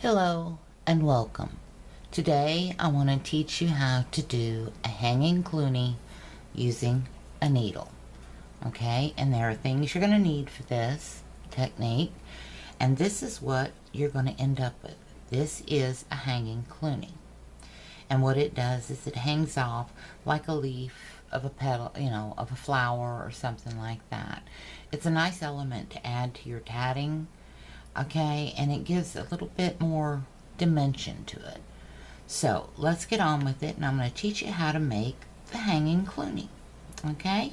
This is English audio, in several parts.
Hello and welcome. Today I want to teach you how to do a hanging Cluny using a needle. Okay, and there are things you're going to need for this technique, and this is what you're going to end up with. This is a hanging Cluny, and what it does is it hangs off like a leaf of a petal, of a flower or something like that. It's a nice element to add to your tatting. Okay, and it gives a little bit more dimension to it. So let's get on with it, and I'm going to teach you how to make the hanging Cluny. Okay,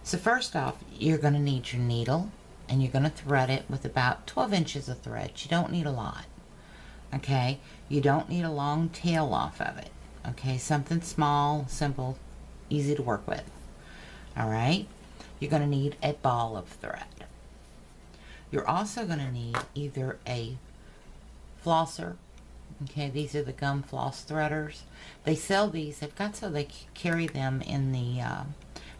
so first off, you're going to need your needle, and you're going to thread it with about 12 inches of thread. You don't need a lot. Okay, you don't need a long tail off of it. Okay, something small, simple, easy to work with. All right, you're going to need a ball of thread. You're also going to need either a flosser. Okay, these are the gum floss threaders. They sell these. They've got so they carry them in the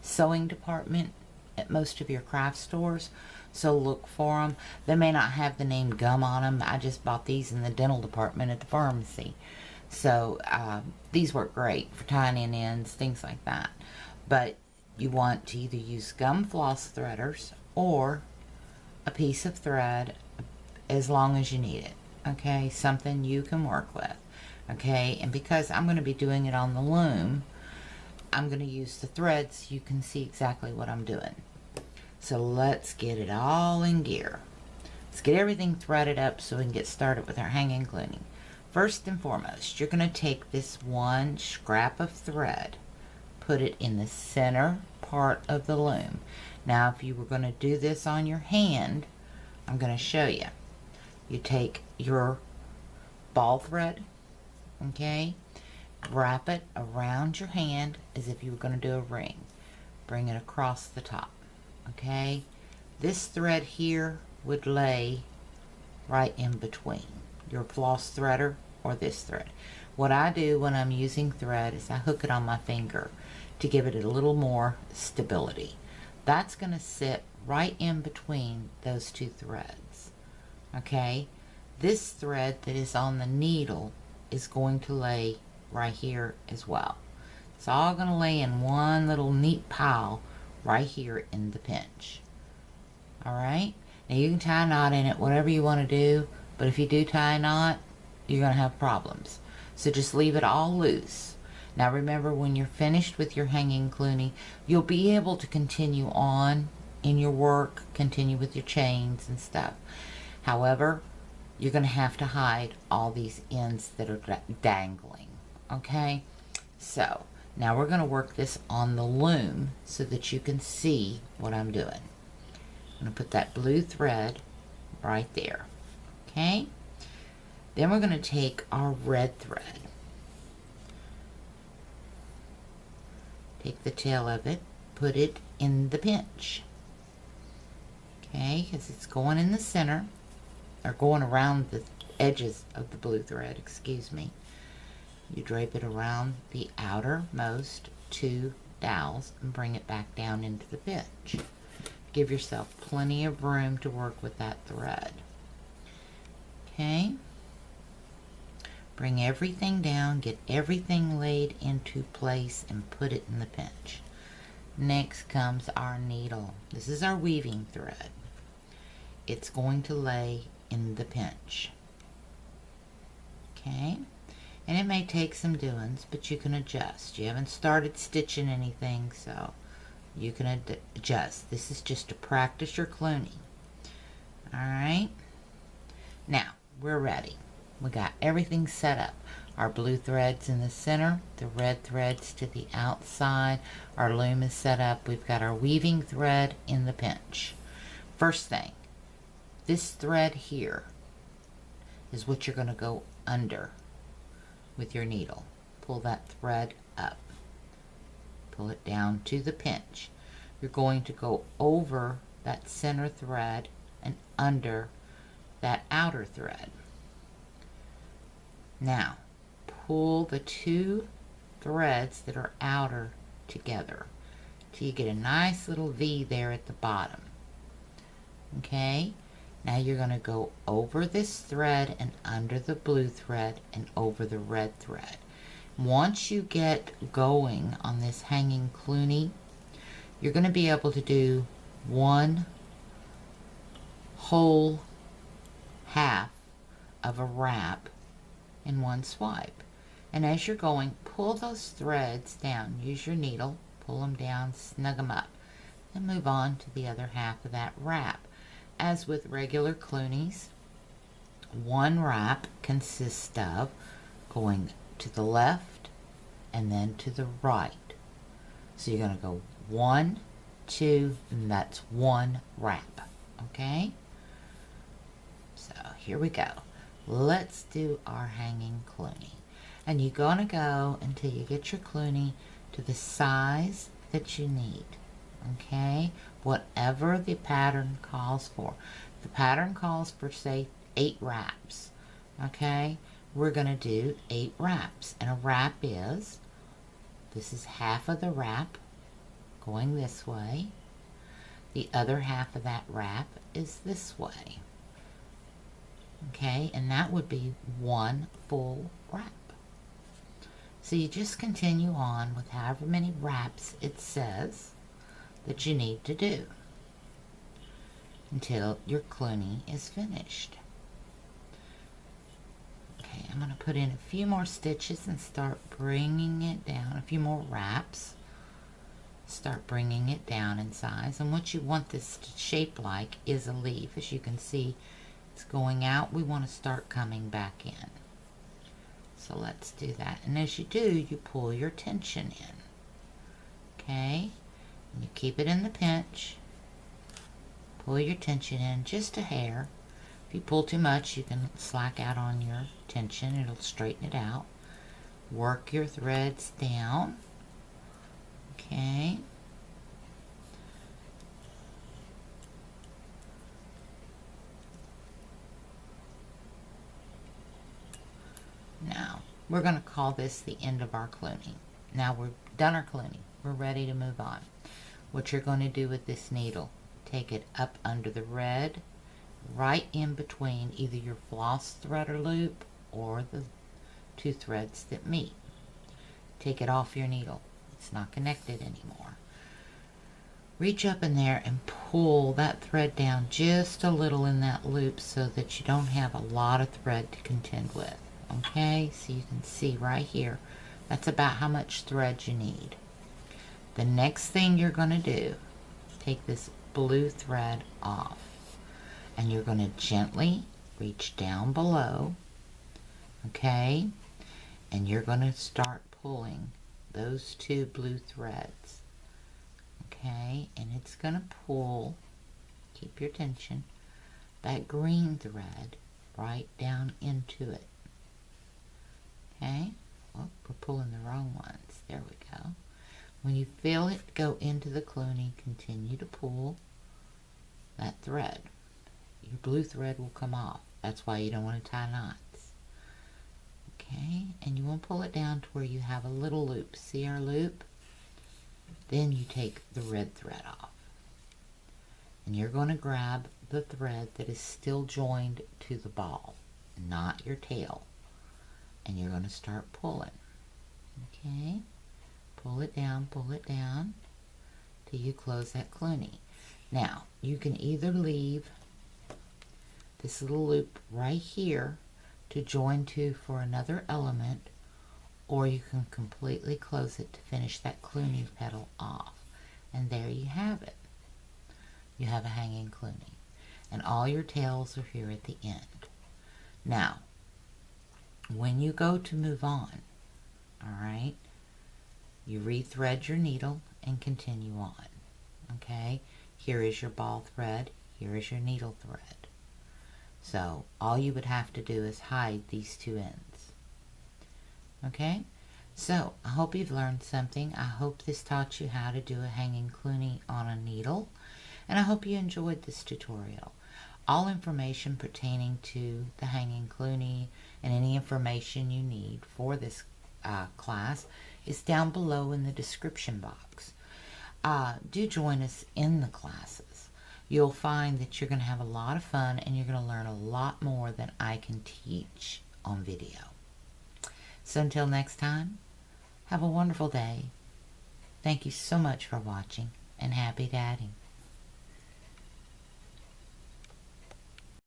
sewing department at most of your craft stores. So look for them. They may not have the name gum on them. I just bought these in the dental department at the pharmacy. So these work great for tying in ends, things like that. But you want to either use gum floss threaders or a piece of thread as long as you need it. Okay, something you can work with. Okay, and because I'm going to be doing it on the loom, I'm going to use the thread so you can see exactly what I'm doing. So let's get it all in gear. Let's get everything threaded up so we can get started with our hanging Cluny. First and foremost, you're going to take this one scrap of thread, put it in the center part of the loom. Now if you were going to do this on your hand, I'm going to show you. You take your ball thread, okay, wrap it around your hand as if you were going to do a ring. Bring it across the top, okay. This thread here would lay right in between your floss threader or this thread. What I do when I'm using thread is I hook it on my finger to give it a little more stability. That's going to sit right in between those two threads. Okay, this thread that is on the needle is going to lay right here as well. It's all going to lay in one little neat pile right here in the pinch. Alright, now you can tie a knot in it, whatever you want to do, but if you do tie a knot, you're going to have problems. So just leave it all loose. Now remember, when you're finished with your hanging Cluny, you'll be able to continue on in your work, continue with your chains and stuff. However, you're going to have to hide all these ends that are dangling. Okay, so now we're going to work this on the loom so that you can see what I'm doing. I'm going to put that blue thread right there. Okay, then we're going to take our red thread. Take the tail of it, put it in the pinch. Okay, because it's going in the center, or going around the edges of the blue thread, excuse me. You drape it around the outermost two dowels and bring it back down into the pinch. Give yourself plenty of room to work with that thread. Okay. Bring everything down, get everything laid into place, and put it in the pinch. Next comes our needle. This is our weaving thread. It's going to lay in the pinch. Okay, and it may take some doings, but you can adjust. You haven't started stitching anything, so you can adjust. This is just to practice your Cluny. Alright, now we're ready. We got everything set up. Our blue thread's in the center, the red thread's to the outside, our loom is set up, we've got our weaving thread in the pinch. First thing, this thread here is what you're going to go under with your needle. Pull that thread up. Pull it down to the pinch. You're going to go over that center thread and under that outer thread. Now, pull the two threads that are outer together till you get a nice little V there at the bottom. Okay, Now you're going to go over this thread and under the blue thread and over the red thread. Once you get going on this hanging Cluny, you're going to be able to do one whole half of a wrap in one swipe. And as you're going, pull those threads down. Use your needle, pull them down, snug them up, and move on to the other half of that wrap. As with regular Clunies, one wrap consists of going to the left and then to the right. So you're going to go 1, 2, and that's one wrap. Okay? So here we go. Let's do our hanging Cluny. And you're going to go until you get your Cluny to the size that you need. Okay? Whatever the pattern calls for. The pattern calls for, say, 8 wraps. Okay? We're going to do 8 wraps. And a wrap is, this is half of the wrap going this way. The other half of that wrap is this way. Okay? And that would be one full wrap. So you just continue on with however many wraps it says that you need to do until your Cluny is finished. Okay, I'm going to put in a few more stitches and start bringing it down, a few more wraps. Start bringing it down in size, and what you want this to shape like is a leaf. As you can see, it's going out. We want to start coming back in. So let's do that. And as you do, you pull your tension in. Okay? And you keep it in the pinch. Pull your tension in just a hair. If you pull too much, you can slack out on your tension. It'll straighten it out. Work your threads down. Okay. Now, we're going to call this the end of our Cluny. Now we're done our Cluny. We're ready to move on. What you're going to do with this needle, take it up under the red, right in between either your floss thread or loop or the 2 threads that meet. Take it off your needle. It's not connected anymore. Reach up in there and pull that thread down just a little in that loop so that you don't have a lot of thread to contend with. Okay, so you can see right here, that's about how much thread you need. The next thing you're going to do, take this blue thread off, and you're going to gently reach down below, okay, and you're going to start pulling those 2 blue threads, okay, and it's going to pull, keep your tension, that green thread right down into it. Okay, oh, we're pulling the wrong ones. There we go. When you feel it go into the Cluny, continue to pull that thread. Your blue thread will come off. That's why you don't want to tie knots. Okay, and you want to pull it down to where you have a little loop. See our loop? Then you take the red thread off. And you're going to grab the thread that is still joined to the ball, not your tail. And you're going to start pulling. Okay? Pull it down till you close that Cluny. Now, you can either leave this little loop right here to join to for another element, or you can completely close it to finish that Cluny petal off. And there you have it. You have a hanging Cluny. And all your tails are here at the end. Now, when you go to move on, all right, you rethread your needle and continue on. Okay, here is your ball thread, here is your needle thread. So all you would have to do is hide these 2 ends. Okay, so I hope you've learned something. I hope this taught you how to do a hanging Cluny on a needle, and I hope you enjoyed this tutorial. All information pertaining to the hanging Cluny and any information you need for this class is down below in the description box. Do join us in the classes. you'll find that you're going to have a lot of fun and you're going to learn a lot more than I can teach on video. So until next time, have a wonderful day. Thank you so much for watching, and happy tatting.